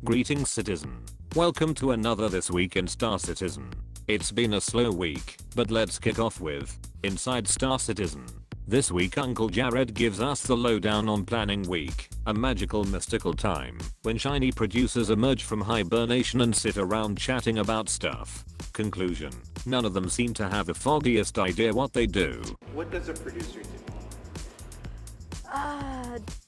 Greetings citizen. Welcome to another This Week in Star Citizen. It's been a slow week, but let's kick off with Inside Star Citizen. This week Uncle Jared gives us the lowdown on Planning Week, a magical mystical time when shiny producers emerge from hibernation and sit around chatting about stuff. Conclusion: none of them seem to have the foggiest idea what they do. What does a producer do?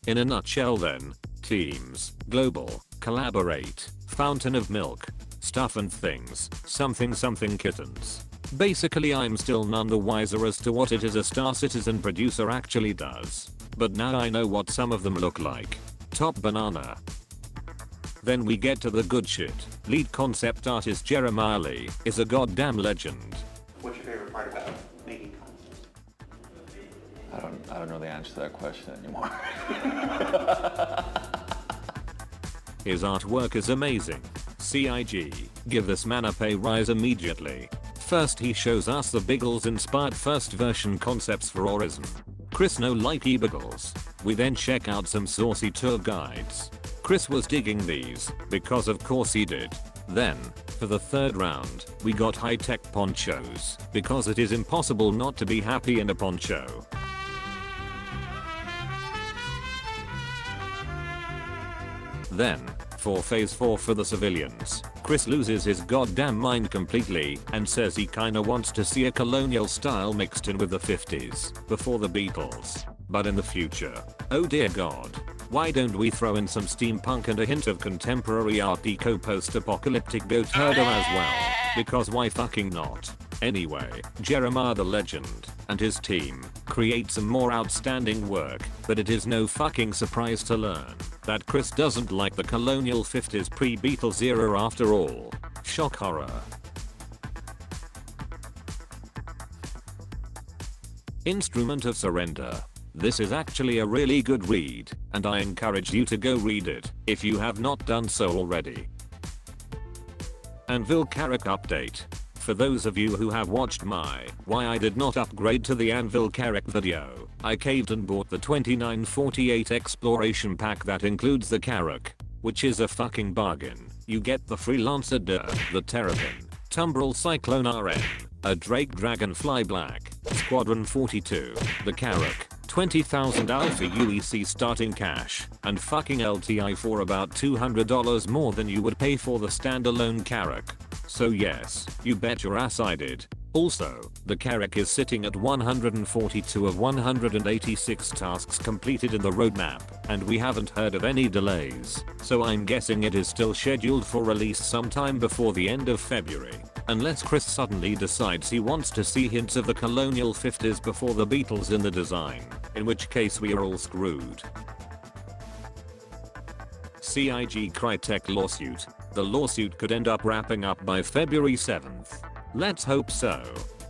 In a nutshell then, teams, global, collaborate, fountain of milk, stuff and things, something kittens. Basically I'm still none the wiser as to what it is a Star Citizen producer actually does. But now I know what some of them look like. Top banana. Then we get to the good shit. Lead concept artist Jeremiah Lee is a goddamn legend. What's your favorite part about making concepts? I don't know the answer to that question anymore. His artwork is amazing. CIG, give this man a pay rise immediately. First he shows us the Biggles inspired first version concepts for Horizon. Chris no like e-Biggles. We then check out some saucy tour guides. Chris was digging these, because of course he did. Then, for the third round, we got high-tech ponchos, because it is impossible not to be happy in a poncho. Then, for phase 4 for the civilians, Chris loses his goddamn mind completely and says he kinda wants to see a colonial style mixed in with the 50s, before the Beatles. But in the future, oh dear god, why don't we throw in some steampunk and a hint of contemporary art deco post-apocalyptic goat herder as well? Because why fucking not? Anyway, Jeremiah the legend and his team create some more outstanding work, but it is no fucking surprise to learn that Chris doesn't like the colonial 50s pre-Beatles era after all. Shock horror. Instrument of Surrender. This is actually a really good read, and I encourage you to go read it if you have not done so already. Anvil CARRACK update. For those of you who have watched my why I did not upgrade to the Anvil CARRACK video, I caved and bought the 2948 exploration pack that includes the CARRACK, which is a fucking bargain. You get the Freelancer Der, the Terrapin, Tumbril Cyclone RN, a Drake Dragonfly Black, Squadron 42, the CARRACK, 20,000 Alpha UEC starting cash, and fucking LTI for about $200 more than you would pay for the standalone CARRACK. So yes, you bet your ass I did. Also, the CARRACK is sitting at 142 of 186 tasks completed in the roadmap, and we haven't heard of any delays, so I'm guessing it is still scheduled for release sometime before the end of February. Unless Chris suddenly decides he wants to see hints of the colonial 50s before the Beatles in the design, in which case we are all screwed. CIG Crytek lawsuit. The lawsuit could end up wrapping up by February 7th. Let's hope so.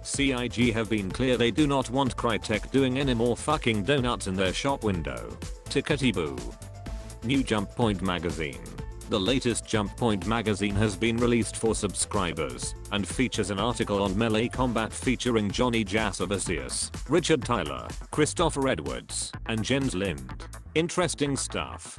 CIG have been clear they do not want Crytek doing any more fucking donuts in their shop window. Tickety boo. New Jump Point magazine. The latest Jump Point magazine has been released for subscribers and features an article on melee combat featuring Johnny Jassovicius, Richard Tyler, Christopher Edwards, and Jens Lind. Interesting stuff.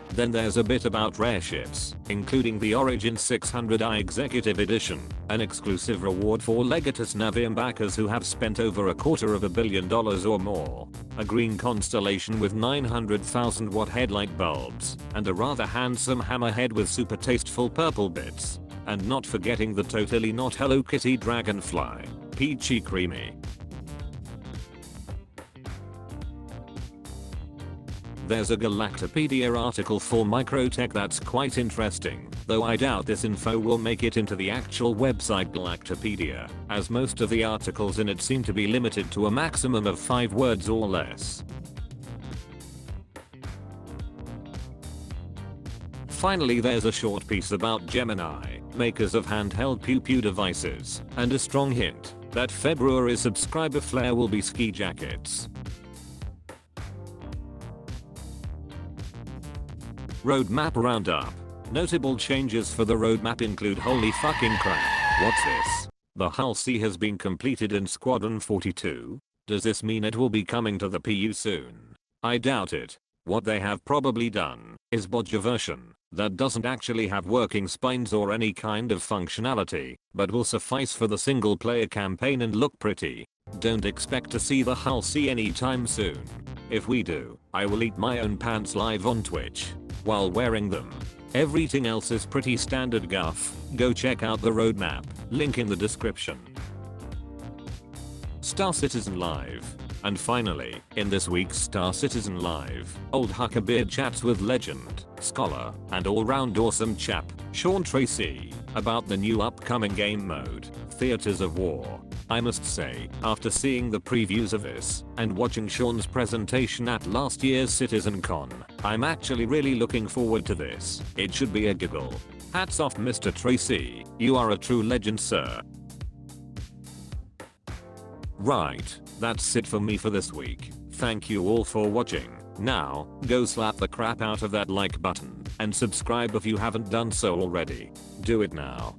Then there's a bit about rare ships, including the Origin 600i Executive Edition, an exclusive reward for Legatus Navium backers who have spent over $250 million or more, a green constellation with 900,000 watt headlight bulbs, and a rather handsome hammerhead with super tasteful purple bits. And not forgetting the totally not Hello Kitty dragonfly, peachy creamy. There's a Galactopedia article for Microtech that's quite interesting, though I doubt this info will make it into the actual website Galactopedia, as most of the articles in it seem to be limited to a maximum of 5 words or less. Finally there's a short piece about Gemini, makers of handheld pew-pew devices, and a strong hint that February's subscriber flare will be ski jackets. Roadmap roundup. Notable changes for the roadmap include holy fucking crap, what's this? The Hull C has been completed in Squadron 42? Does this mean it will be coming to the PU soon? I doubt it. What they have probably done is bodge a version that doesn't actually have working spines or any kind of functionality, but will suffice for the single player campaign and look pretty. Don't expect to see the Hull C anytime soon. If we do, I will eat my own pants live on Twitch while wearing them. Everything else is pretty standard guff. Go check out the roadmap, link in the description. Star Citizen Live. And finally, in this week's Star Citizen Live, Old Huckabeard chats with legend, scholar, and all-round awesome chap, Sean Tracy, about the new upcoming game mode, Theaters of War. I must say, after seeing the previews of this, and watching Sean's presentation at last year's CitizenCon, I'm actually really looking forward to this. It should be a giggle. Hats off Mr. Tracy, you are a true legend, sir. Right, that's it for me for this week. Thank you all for watching. Now, go slap the crap out of that like button, and subscribe if you haven't done so already. Do it now.